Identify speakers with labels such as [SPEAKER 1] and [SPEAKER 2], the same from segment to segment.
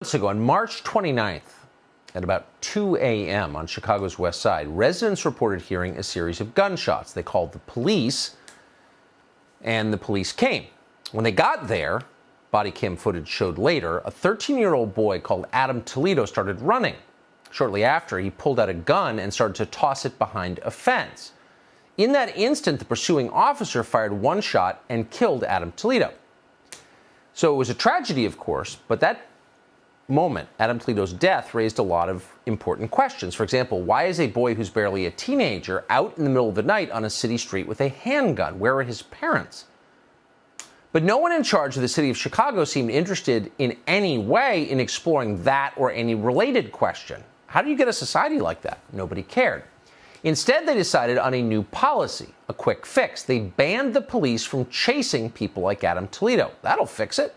[SPEAKER 1] Ago, on March 29th, at about 2 a.m. on Chicago's West Side, residents reported hearing a series of gunshots. They called the police, and the police came. When they got there, body cam footage showed later, a 13-year-old boy called Adam Toledo started running. Shortly after, he pulled out a gun and started to toss it behind a fence. In that instant, the pursuing officer fired one shot and killed Adam Toledo. So it was a tragedy, of course, but that moment, Adam Toledo's death, raised a lot of important questions. For example, why is a boy who's barely a teenager out in the middle of the night on a city street with a handgun? Where are his parents? But no one in charge of the city of Chicago seemed interested in any way in exploring that or any related question. How do you get a society like that? Nobody cared. Instead, they decided on a new policy, a quick fix. They banned the police from chasing people like Adam Toledo. That'll fix it.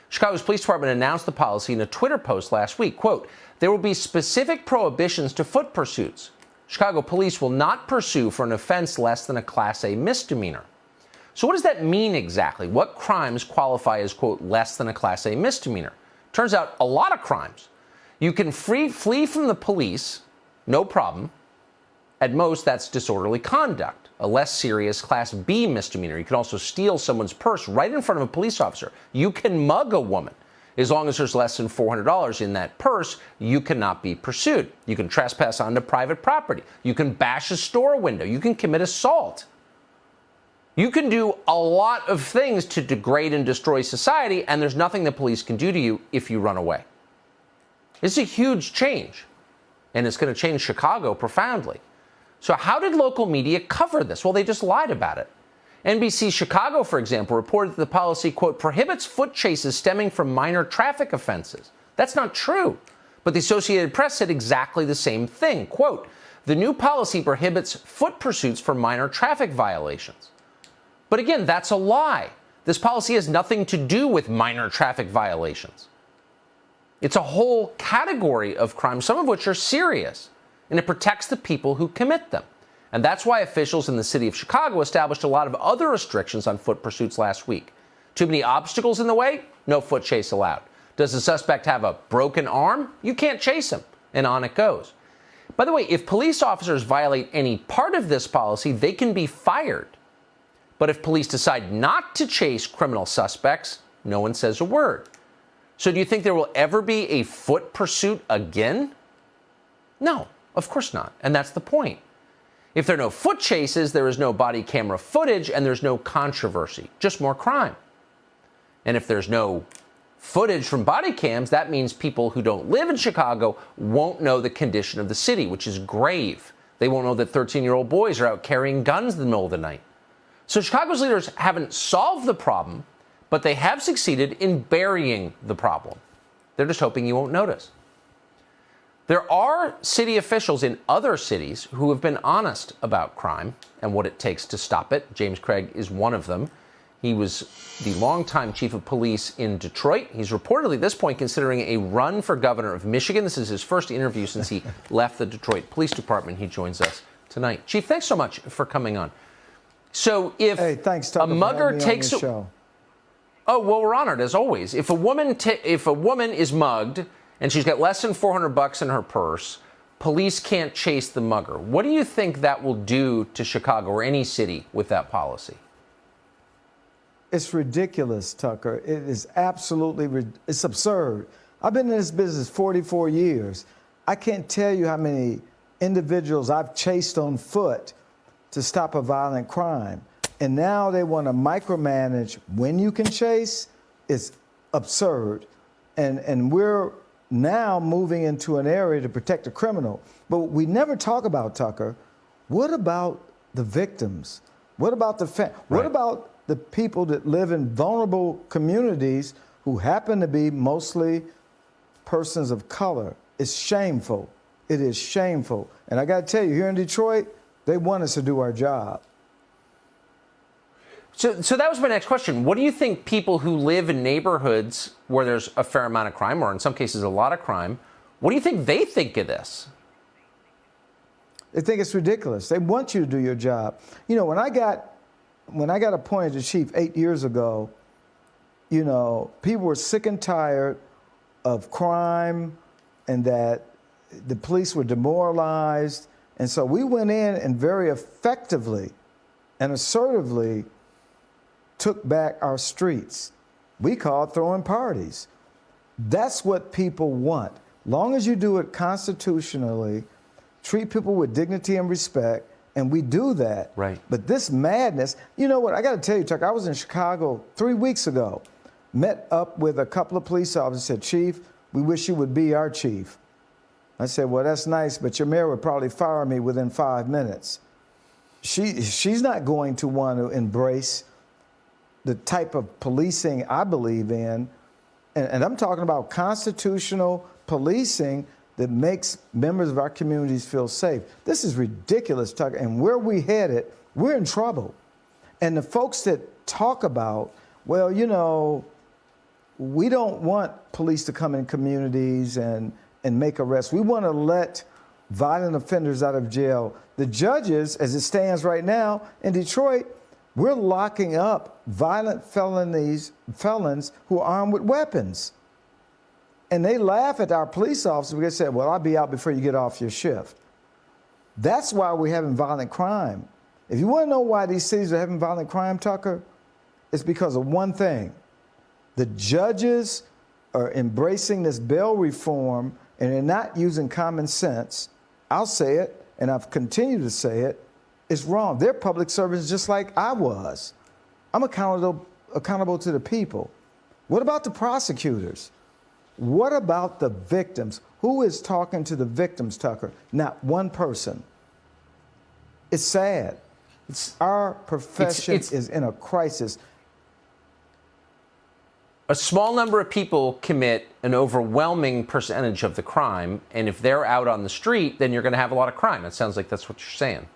[SPEAKER 1] Chicago's police department announced the policy in a Twitter post last week. Quote, there will be specific prohibitions to foot pursuits. Chicago police will not pursue for an offense less than a Class A misdemeanor. So what does that mean exactly? What crimes qualify as, quote, less than a Class A misdemeanor? Turns out a lot of crimes. You can flee from the police, no problem. At most, that's disorderly conduct, a less serious Class B misdemeanor. You can also steal someone's purse right in front of a police officer. You can mug a woman. As long as there's less than $400 in that purse, you cannot be pursued. You can trespass onto private property. You can bash a store window. You can commit assault. You can do a lot of things to degrade and destroy society, and there's nothing the police can do to you if you run away. It's a huge change, and it's going to change Chicago profoundly. So how did local media cover this? Well, they just lied about it. NBC Chicago, for example, reported that the policy, quote, prohibits foot chases stemming from minor traffic offenses. That's not true. But the Associated Press said exactly the same thing. Quote, the new policy prohibits foot pursuits for minor traffic violations. But again, that's a lie. This policy has nothing to do with minor traffic violations. It's a whole category of crimes, some of which are serious, and it protects the people who commit them. And that's why officials in the city of Chicago established a lot of other restrictions on foot pursuits last week. Too many obstacles in the way? No foot chase allowed. Does the suspect have a broken arm? You can't chase him. And on it goes. By the way, if police officers violate any part of this policy, they can be fired. But if police decide not to chase criminal suspects, no one says a word. So do you think there will ever be a foot pursuit again? No, of course not. And that's the point. If there are no foot chases, there is no body camera footage and there's no controversy, just more crime. And if there's no footage from body cams, that means people who don't live in Chicago won't know the condition of the city, which is grave. They won't know that 13-year-old boys are out carrying guns in the middle of the night. So Chicago's leaders haven't solved the problem, but they have succeeded in burying the problem. They're just hoping you won't notice. There are city officials in other cities who have been honest about crime and what it takes to stop it. James Craig is one of them. He was the longtime chief of police in Detroit. He's reportedly at this point considering a run for governor of Michigan. This is his first interview since he left the Detroit Police Department. He joins us tonight. Chief, thanks so much for coming on. So if a mugger takes a show. Oh, well, we're honored, as always. If a woman is mugged and she's got less than $400 in her purse, police can't chase the mugger. What do you think that will do to Chicago or any city with that policy?
[SPEAKER 2] It's ridiculous, Tucker. It is absolutely, it's absurd. I've been in this business 44 years. I can't tell you how many individuals I've chased on foot to stop a violent crime. And now they want to micromanage when you can chase. It's absurd. And we're now moving into an area to protect the criminal. But we never talk about, Tucker, what about the victims? What about what about the people that live in vulnerable communities who happen to be mostly persons of color? It's shameful. It is shameful. And I got to tell you, here in Detroit, they want us to do our job.
[SPEAKER 1] So that was my next question. What do you think people who live in neighborhoods where there's a fair amount of crime, or in some cases a lot of crime, what do you think they think of this?
[SPEAKER 2] They think it's ridiculous. They want you to do your job. You know, when I got appointed as chief 8 years ago, you know, people were sick and tired of crime and that the police were demoralized. And so we went in and very effectively and assertively took back our streets. We called throwing parties. That's what people want. Long as you do it constitutionally, treat people with dignity and respect, and we do that.
[SPEAKER 1] Right.
[SPEAKER 2] But this madness, you know what, I gotta tell you, Chuck, I was in Chicago 3 weeks ago, met up with a couple of police officers, said, Chief, we wish you would be our chief. I said, well, that's nice, but your mayor would probably fire me within 5 minutes. She's not going to want to embrace the type of policing I believe in. And I'm talking about constitutional policing that makes members of our communities feel safe. This is ridiculous, Tucker. And where we headed, we're in trouble. And the folks that talk about, well, you know, we don't want police to come in communities and make arrests. We want to let violent offenders out of jail. The judges, as it stands right now in Detroit, we're locking up violent felons who are armed with weapons. And they laugh at our police officers because they say, well, I'll be out before you get off your shift. That's why we're having violent crime. If you want to know why these cities are having violent crime, Tucker, it's because of one thing. The judges are embracing this bail reform and they're not using common sense. I'll say it, and I've continued to say it. It's wrong. They're public servants just like I was. I'm accountable to the people. What about the prosecutors? What about the victims? Who is talking to the victims, Tucker? Not one person. It's sad. Our profession is in a crisis.
[SPEAKER 1] A small number of people commit an overwhelming percentage of the crime, and if they're out on the street, then you're going to have a lot of crime. It sounds like that's what you're saying.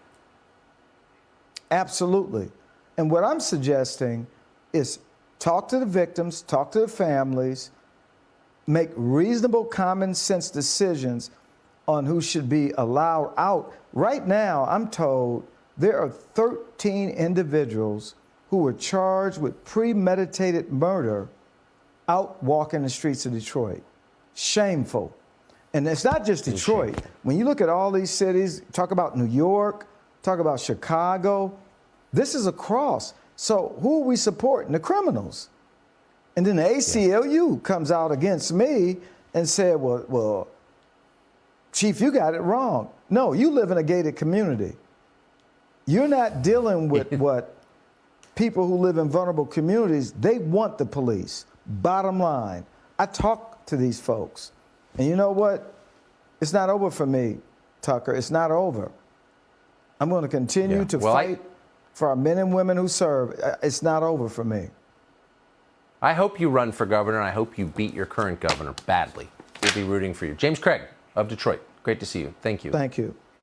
[SPEAKER 2] Absolutely. And what I'm suggesting is talk to the victims, talk to the families, make reasonable common sense decisions on who should be allowed out. Right now, I'm told there are 13 individuals who were charged with premeditated murder out walking the streets of Detroit. Shameful. And it's not just Detroit. When you look at all these cities, talk about New York, talk about Chicago, this is across. So who are we supporting? The criminals. And then the ACLU comes out against me and said, well, Chief, you got it wrong. No, you live in a gated community. You're not dealing with what people who live in vulnerable communities, they want the police. Bottom line, I talk to these folks. And you know what? It's not over for me, Tucker. It's not over. I'm going to continue to fight for our men and women who serve. It's not over for me.
[SPEAKER 1] I hope you run for governor, and I hope you beat your current governor badly. We'll be rooting for you. James Craig of Detroit, great to see you. Thank you.
[SPEAKER 2] Thank you.